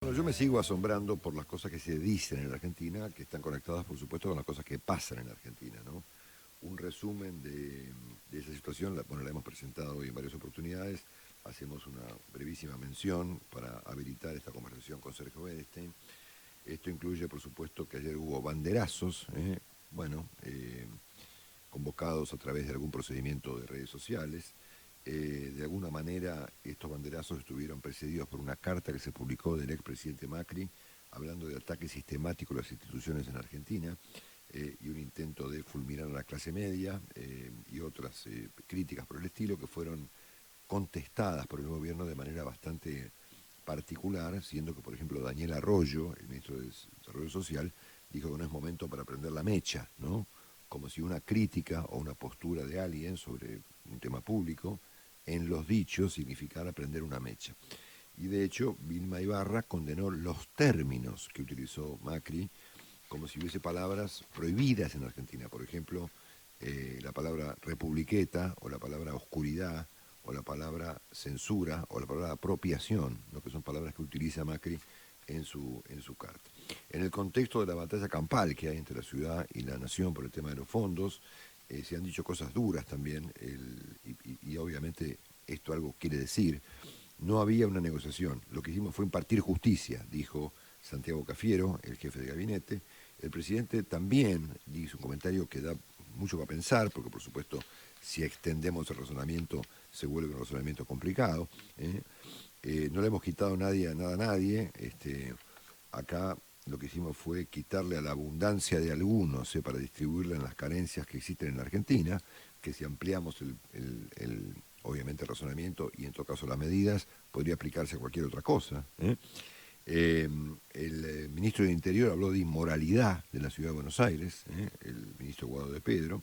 Bueno, yo me sigo asombrando por las cosas que se dicen en la Argentina, que están conectadas, por supuesto, con las cosas que pasan en la Argentina, ¿no? Un resumen de esa situación, bueno, la hemos presentado hoy en varias oportunidades, hacemos una brevísima mención para habilitar esta conversación con Sergio Bernstein. Esto incluye, por supuesto, que ayer hubo banderazos, bueno, convocados a través de algún procedimiento de redes sociales. De alguna manera, estos banderazos estuvieron precedidos por una carta que se publicó del expresidente Macri, hablando de ataque sistemático a las instituciones en Argentina, y un intento de fulminar a la clase media, y otras críticas por el estilo que fueron contestadas por el gobierno de manera bastante particular, siendo que, por ejemplo, Daniel Arroyo, el ministro de Desarrollo Social, dijo que no es momento para prender la mecha, ¿no? Como si una crítica o una postura de alguien sobre un tema público en los dichos significara prender una mecha. Y de hecho, Vilma Ibarra condenó los términos que utilizó Macri como si hubiese palabras prohibidas en Argentina. Por ejemplo, la palabra republiqueta o la palabra oscuridad o la palabra censura o la palabra apropiación, ¿no? Que son palabras que utiliza Macri en su carta. En el contexto de la batalla campal que hay entre la ciudad y la nación por el tema de los fondos, se han dicho cosas duras también, y obviamente esto algo quiere decir. No había una negociación, lo que hicimos fue impartir justicia, dijo Santiago Cafiero, el jefe de gabinete. El presidente también hizo un comentario que da mucho para pensar, porque por supuesto si extendemos el razonamiento se vuelve un razonamiento complicado. No le hemos quitado nada a nadie. Acá lo que hicimos fue quitarle a la abundancia de algunos, para distribuirla en las carencias que existen en la Argentina, que si ampliamos obviamente el razonamiento y en todo caso las medidas, podría aplicarse a cualquier otra cosa. El ministro del Interior habló de inmoralidad de la ciudad de Buenos Aires, el ministro Guado de Pedro,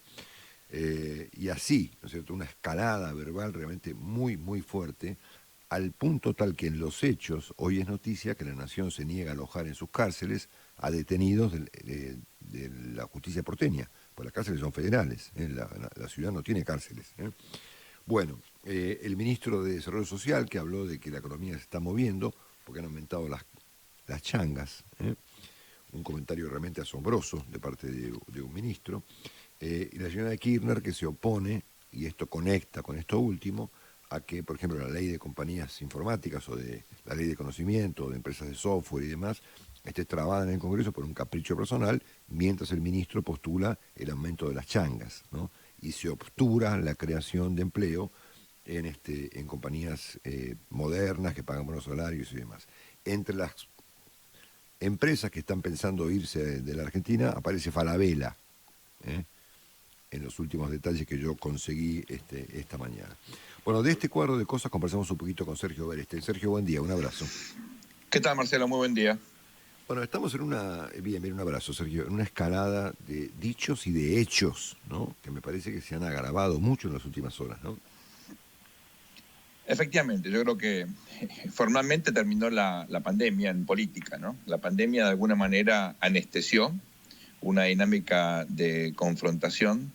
y así, ¿no es cierto?, una escalada verbal realmente muy, muy fuerte, al punto tal que en los hechos hoy es noticia que la Nación se niega a alojar en sus cárceles a detenidos de la justicia porteña, pues las cárceles son federales, la ciudad no tiene cárceles. Bueno, el ministro de Desarrollo Social, que habló de que la economía se está moviendo porque han aumentado las changas, un comentario realmente asombroso de parte de un ministro, y la señora Kirchner, que se opone, y esto conecta con esto último, a que, por ejemplo, la ley de compañías informáticas o de la ley de conocimiento o de empresas de software y demás esté trabada en el Congreso por un capricho personal, mientras el ministro postula el aumento de las changas, ¿no? Y se obtura la creación de empleo en compañías modernas que pagan buenos salarios y demás. Entre las empresas que están pensando irse de la Argentina aparece Falabella, en los últimos detalles que yo conseguí esta mañana. Bueno, de este cuadro de cosas conversamos un poquito con Sergio Bernstein. Sergio, buen día, un abrazo. ¿Qué tal, Marcelo? Muy buen día. Bueno, estamos en bien, un abrazo, Sergio, en una escalada de dichos y de hechos, ¿no? Que me parece que se han agravado mucho en las últimas horas, ¿no? Efectivamente, yo creo que formalmente terminó la pandemia en política, ¿no? La pandemia de alguna manera anestesió una dinámica de confrontación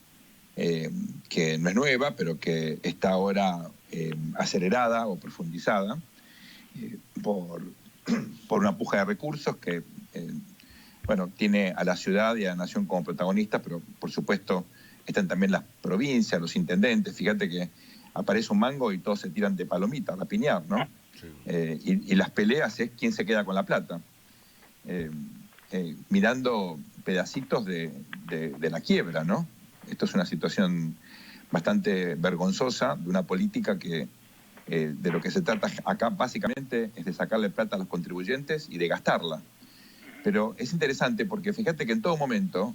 que no es nueva, pero que está ahora acelerada o profundizada por una puja de recursos que, bueno, tiene a la ciudad y a la nación como protagonistas, pero por supuesto están también las provincias, los intendentes. Fíjate que aparece un mango y todos se tiran de palomita, a piñar, ¿no? Sí. Y las peleas es quién se queda con la plata. Mirando pedacitos de la quiebra, ¿no? Esto es una situación bastante vergonzosa de una política que de lo que se trata acá básicamente es de sacarle plata a los contribuyentes y de gastarla. Pero es interesante porque fíjate que en todo momento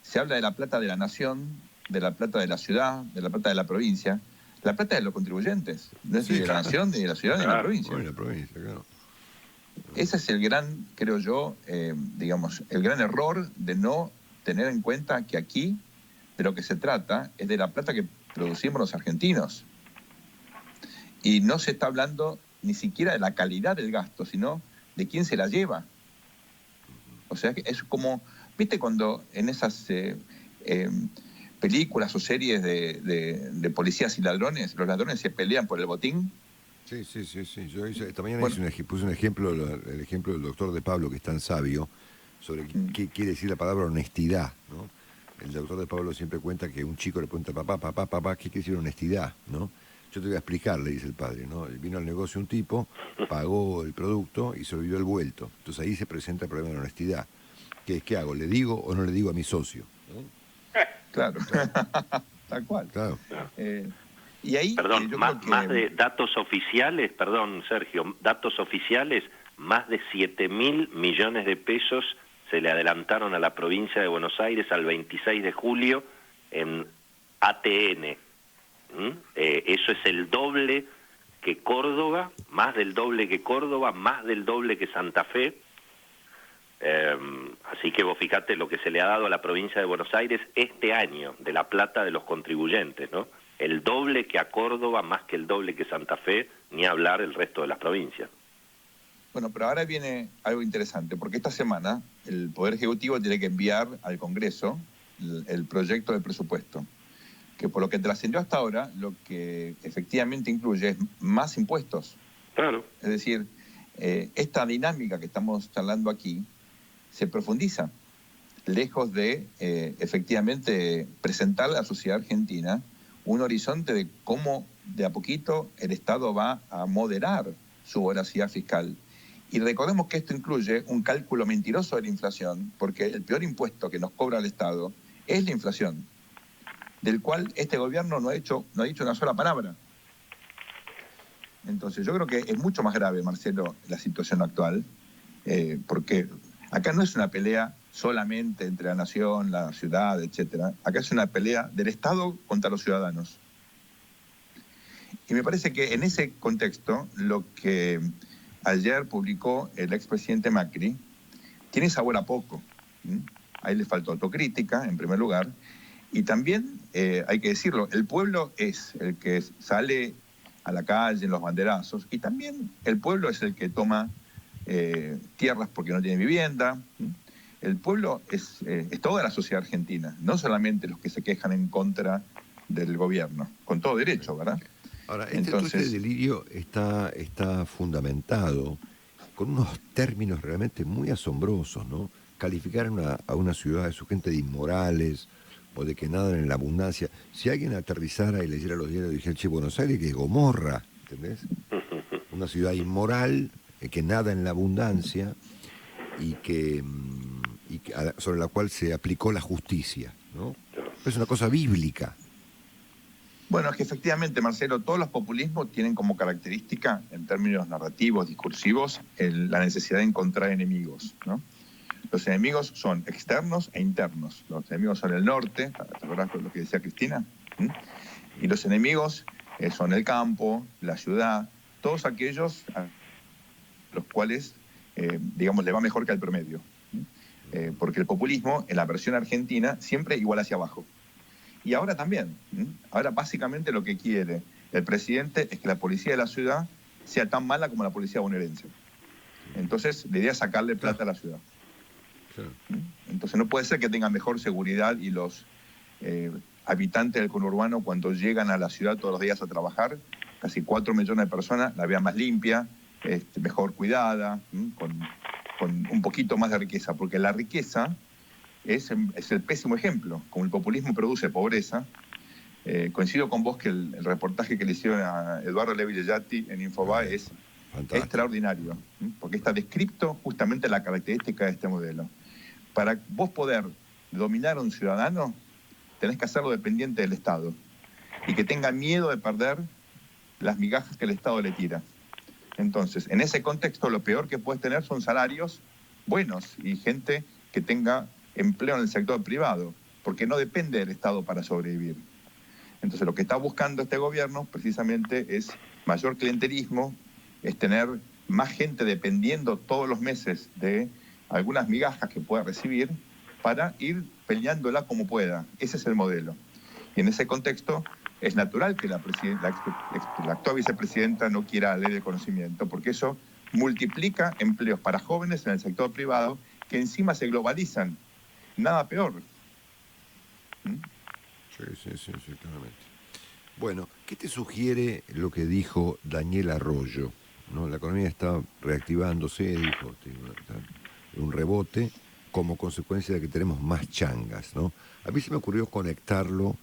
se habla de la plata de la nación, de la plata de la ciudad, de la plata de la provincia. La plata de los contribuyentes, no es ni de la nación, ni de la ciudad, ni de la provincia. De la provincia, claro. Ese es el gran, creo yo, digamos, el gran error de no tener en cuenta que aquí de lo que se trata es de la plata que producimos los argentinos. Y no se está hablando ni siquiera de la calidad del gasto, sino de quién se la lleva. O sea, que es como, ¿viste cuando en esas películas o series de policías y ladrones, los ladrones se pelean por el botín? Sí, sí, sí, sí. Yo esta mañana Bueno, puse un ejemplo, el ejemplo del doctor de Pablo, que es tan sabio, sobre mm, qué quiere decir la palabra honestidad, ¿no? El doctor de Pablo siempre cuenta que un chico le pregunta, papá, papá, papá, ¿qué quiere decir honestidad? ¿No? Yo te voy a explicar, le dice el padre, ¿no? Vino al negocio un tipo, pagó el producto y se olvidó el vuelto. Entonces ahí se presenta el problema de la honestidad. ¿Qué hago? ¿Le digo o no le digo a mi socio? ¿No? claro, Claro, tal cual. claro. Eh, y ahí Perdón, yo creo más que, de datos oficiales, perdón Sergio, datos oficiales, más de 7.000 millones de pesos se le adelantaron a la provincia de Buenos Aires al 26 de julio en ATN. Eso es el doble que Córdoba, más del doble que Córdoba, más del doble que Santa Fe. Así que vos fijate lo que se le ha dado a la provincia de Buenos Aires este año, de la plata de los contribuyentes, ¿no? El doble que a Córdoba, más que el doble que Santa Fe, ni hablar el resto de las provincias. bueno, pero ahora viene algo interesante, porque esta semana el Poder Ejecutivo tiene que enviar al Congreso el proyecto de presupuesto, que por lo que trascendió hasta ahora, lo que efectivamente incluye es más impuestos. Claro. Es decir, esta dinámica que estamos charlando aquí se profundiza, lejos de efectivamente presentar a la sociedad argentina un horizonte de cómo de a poquito el Estado va a moderar su voracidad fiscal. Y recordemos que esto incluye un cálculo mentiroso de la inflación, porque el peor impuesto que nos cobra el Estado es la inflación, del cual este gobierno no ha dicho una sola palabra. Entonces yo creo que es mucho más grave, Marcelo, la situación actual, porque acá no es una pelea solamente entre la nación, la ciudad, etcétera. Acá es una pelea del Estado contra los ciudadanos. Y me parece que en ese contexto, lo que ayer publicó el expresidente Macri tiene sabor a poco. Ahí le faltó autocrítica, en primer lugar. Y también, hay que decirlo, el pueblo es el que sale a la calle en los banderazos, y también el pueblo es el que toma tierras porque no tiene vivienda. El pueblo es toda la sociedad argentina, no solamente los que se quejan en contra del gobierno, con todo derecho, ¿verdad? Ahora, todo este Entonces, delirio está fundamentado con unos términos realmente muy asombrosos, ¿no? Calificar a una ciudad de su gente de inmorales o de que nadan en la abundancia. Si alguien aterrizara y leyera los diarios y dijera, che, Buenos Aires, que es Gomorra, ¿entendés? Una ciudad inmoral que nada en la abundancia sobre la cual se aplicó la justicia, ¿no? Es una cosa bíblica. bueno, es que efectivamente, Marcelo, todos los populismos tienen como característica, en términos narrativos, discursivos, la necesidad de encontrar enemigos, ¿no? Los enemigos son externos e internos. Los enemigos son el norte, ¿te acordás de lo que decía Cristina? Y los enemigos son el campo, la ciudad, todos aquellos a los cuales, digamos, le va mejor que al promedio. Porque el populismo, en la versión argentina, siempre igual hacia abajo. Y ahora también. Ahora básicamente lo que quiere el presidente es que la policía de la ciudad sea tan mala como la policía bonaerense. Entonces, la idea es sacarle plata a la ciudad. Entonces no puede ser que tengan mejor seguridad y los habitantes del conurbano, cuando llegan a la ciudad todos los días a trabajar, casi 4 millones de personas, la vean más limpia, mejor cuidada, con un poquito más de riqueza, porque la riqueza es el pésimo ejemplo. Como el populismo produce pobreza, coincido con vos que el reportaje que le hicieron a Eduardo Levi Leyati en Infobae es Fantástico. extraordinario, porque está descrito justamente la característica de este modelo. Para vos poder dominar a un ciudadano, tenés que hacerlo dependiente del Estado y que tenga miedo de perder las migajas que el Estado le tira. Entonces, en ese contexto, lo peor que puedes tener son salarios buenos y gente que tenga empleo en el sector privado, porque no depende del Estado para sobrevivir. Entonces, lo que está buscando este gobierno precisamente es mayor clientelismo, es tener más gente dependiendo todos los meses de algunas migajas que pueda recibir para ir peleándola como pueda. Ese es el modelo. Y en ese contexto es natural que la actual vicepresidenta no quiera la ley de conocimiento, porque eso multiplica empleos para jóvenes en el sector privado que encima se globalizan. Nada peor. Sí, claramente. Bueno, ¿qué ¿Qué te sugiere lo que dijo Daniel Arroyo? ¿No? La economía está reactivándose, dijo, un rebote como consecuencia de que tenemos más changas, ¿no? A mí se me ocurrió conectarlo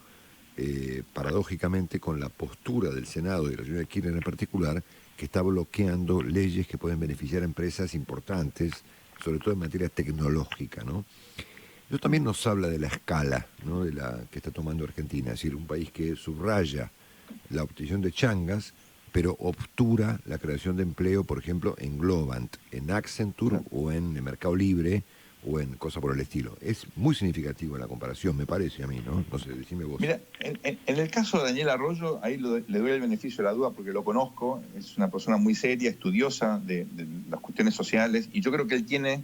paradójicamente con la postura del Senado y de la señora Kirchner en particular, que está bloqueando leyes que pueden beneficiar a empresas importantes, sobre todo en materia tecnológica, ¿no? Eso también nos habla de la escala, ¿no?, de la que está tomando Argentina, es decir, un país que subraya la obtención de changas, pero obtura la creación de empleo, por ejemplo, en Globant, en Accenture o en el Mercado Libre o en cosas por el estilo. Es muy significativo en la comparación, me parece a mí, ¿no? No sé, decime vos. Mira, en el caso de Daniel Arroyo, ahí le doy el beneficio de la duda porque lo conozco, es una persona muy seria, estudiosa de las cuestiones sociales, y yo creo que él tiene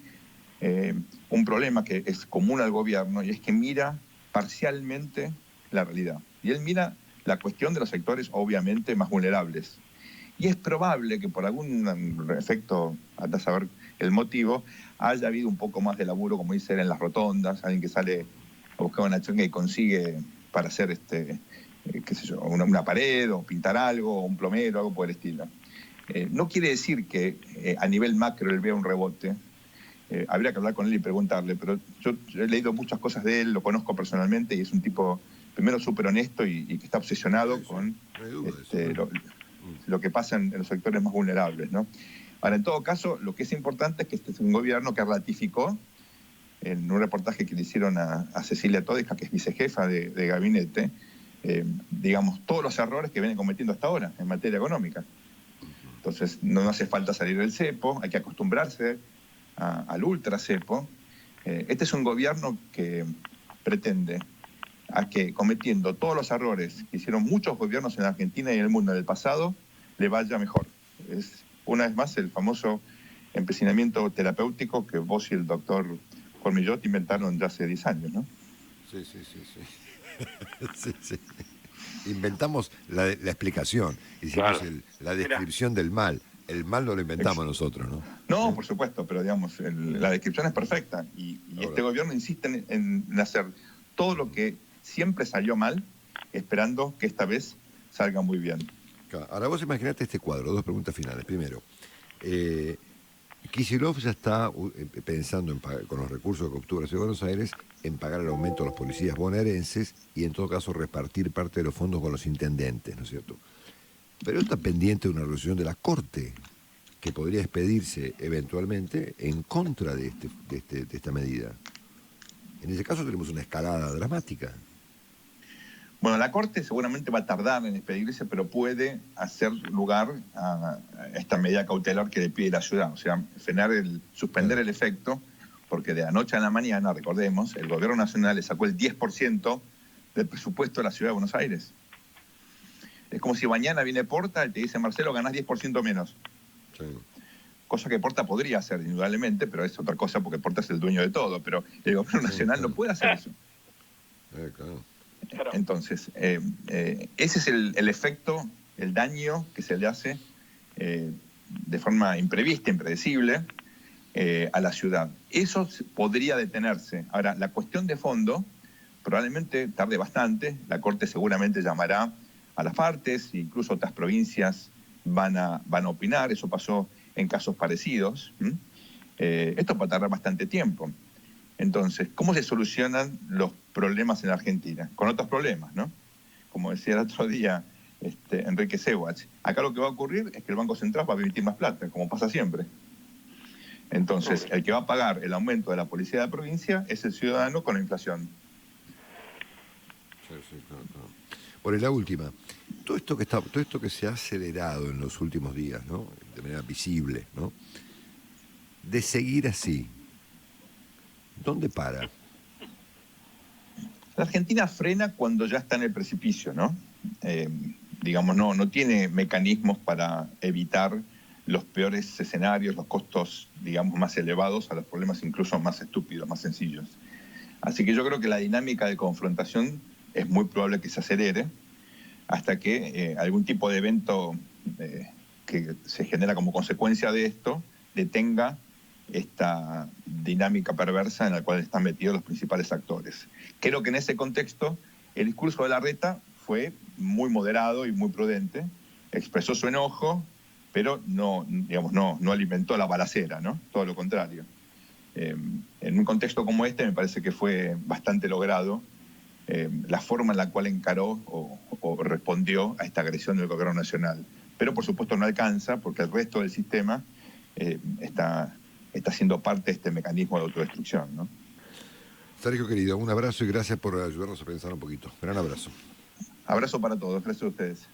un problema que es común al gobierno, y es que mira parcialmente la realidad. Y él mira la cuestión de los sectores obviamente más vulnerables. Y es probable que por algún efecto, hasta saber el motivo, haya habido un poco más de laburo, como dice él, en las rotondas, alguien que sale a buscar una changa y consigue para hacer qué sé yo, una pared o pintar algo, o un plomero, algo por el estilo. No quiere decir que a nivel macro él vea un rebote. Habría que hablar con él y preguntarle, pero yo he leído muchas cosas de él, lo conozco personalmente y es un tipo, primero, súper honesto y que está obsesionado con lo que pasa en los sectores más vulnerables, ¿no? Ahora, en todo caso, lo que es importante es que este es un gobierno que ratificó, en un reportaje que le hicieron a Cecilia Todesca, que es vicejefa de gabinete, digamos, todos los errores que vienen cometiendo hasta ahora en materia económica. Entonces, no hace falta salir del cepo, hay que acostumbrarse al ultra cepo. Este es un gobierno que pretende a que, cometiendo todos los errores que hicieron muchos gobiernos en Argentina y en el mundo en el pasado, le vaya mejor. Es, una vez más, el famoso empecinamiento terapéutico que vos y el doctor Cormillot inventaron ya hace 10 años, ¿no? Sí. Sí, sí. Inventamos la explicación, hicimos la descripción del mal. El mal no lo inventamos nosotros, ¿no? No, por supuesto, pero digamos, la descripción es perfecta. Y este gobierno insiste en hacer todo lo que siempre salió mal, esperando que esta vez salga muy bien. Ahora vos imaginate este cuadro, dos preguntas finales. Primero, Kicillof ya está pensando en pagar, con los recursos que obtuvo la Ciudad de Buenos Aires, en pagar el aumento a los policías bonaerenses y en todo caso repartir parte de los fondos con los intendentes, ¿no es cierto? Pero está pendiente de una resolución de la Corte que podría expedirse eventualmente en contra de esta medida. En ese caso tenemos una escalada dramática. Bueno, la Corte seguramente va a tardar en expedirse, pero puede hacer lugar a esta medida cautelar que le pide la ciudad, o sea, suspender el efecto, porque de la noche a la mañana, recordemos, el gobierno nacional le sacó el 10% del presupuesto de la ciudad de Buenos Aires. Es como si mañana viene Porta y te dice, Marcelo, ganás 10% menos. Sí. Cosa que Porta podría hacer, indudablemente, pero es otra cosa porque Porta es el dueño de todo, pero el gobierno nacional no puede hacer eso. Claro. Entonces, ese es el efecto, el daño que se le hace de forma imprevista, impredecible, a la ciudad. Eso podría detenerse. Ahora, la cuestión de fondo probablemente tarde bastante. La Corte seguramente llamará a las partes, incluso otras provincias van a opinar. Eso pasó en casos parecidos. Esto va a tardar bastante tiempo. Entonces, ¿cómo se solucionan los problemas en Argentina? Con otros problemas, ¿no? Como decía el otro día Enrique Sewach, acá lo que va a ocurrir es que el Banco Central va a emitir más plata, como pasa siempre. Entonces, el que va a pagar el aumento de la policía de la provincia es el ciudadano con la inflación. Sí, claro. Por la última, todo esto que se ha acelerado en los últimos días, ¿no?, de manera visible, ¿no?, de seguir así, ¿dónde para? La Argentina frena cuando ya está en el precipicio, ¿no? Digamos, no tiene mecanismos para evitar los peores escenarios, los costos, digamos, más elevados a los problemas incluso más estúpidos, más sencillos. Así que yo creo que la dinámica de confrontación es muy probable que se acelere hasta que algún tipo de evento que se genera como consecuencia de esto detenga esta dinámica perversa en la cual están metidos los principales actores. Creo que en ese contexto el discurso de Larreta fue muy moderado y muy prudente, expresó su enojo, pero no alimentó la balacera, ¿no? Todo lo contrario. En un contexto como este me parece que fue bastante logrado la forma en la cual encaró o respondió a esta agresión del gobierno nacional. Pero por supuesto no alcanza porque el resto del sistema está siendo parte de este mecanismo de autodestrucción, ¿no? Sergio querido, un abrazo y gracias por ayudarnos a pensar un poquito. Gran abrazo. Abrazo para todos, gracias a ustedes.